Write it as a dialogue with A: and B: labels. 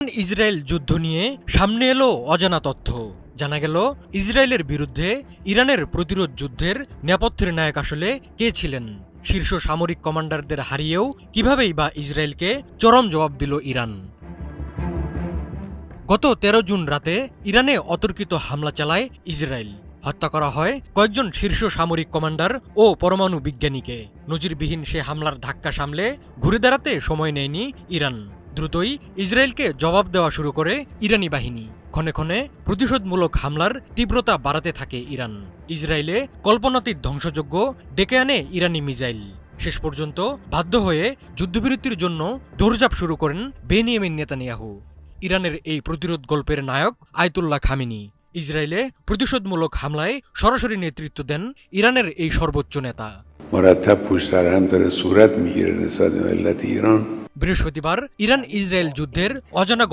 A: Israel যুদ্ধ নিয়ে সামনে এলো অজানা তথ্য। জানা গেল ইসরায়েলের বিরুদ্ধে ইরানের প্রতিরোধ যুদ্ধের নেপথ্যের নায়ক আসলে কে ছিলেন। শীর্ষ সামরিক কমান্ডারদের হারিয়েও কিভাবেই বা ইসরায়েলকে চরম জবাব দিল ইরান। গত ১৩ জুন রাতে ইরানে অতর্কিত হামলা চালায় ইসরায়েল। হত্যা করা হয় কয়েকজন শীর্ষ সামরিক কমান্ডার ও পরমাণু বিজ্ঞানীকে। নজিরবিহীন সে হামলার ধাক্কা সামলে ঘুরে দাঁড়াতে সময় নেয়নি ইরান। দ্রুতই ইসরায়েলকে জবাব দেওয়া শুরু করে ইরানি বাহিনী। ক্ষণে ক্ষণে প্রতিশোধমূলক হামলার তীব্রতা বাড়াতে থাকে ইরান। ইসরায়েলে কল্পনাতীত ধ্বংসযজ্ঞ ডেকে আনে ইরানি মিসাইল। শেষ পর্যন্ত বাধ্য হয়ে যুদ্ধবিরতির জন্য দৌড়ঝাঁপ শুরু করেন বেনিয়ামিন নেতানিয়াহু। ইরানের এই প্রতিরোধ গল্পের নায়ক আয়াতুল্লাহ খামেনি। ইসরায়েলে প্রতিশোধমূলক হামলায় সরাসরি নেতৃত্ব দেন ইরানের এই সর্বোচ্চ নেতা। বৃহস্পতিবার ইরান ইসরায়েল যুদ্ধের অজানা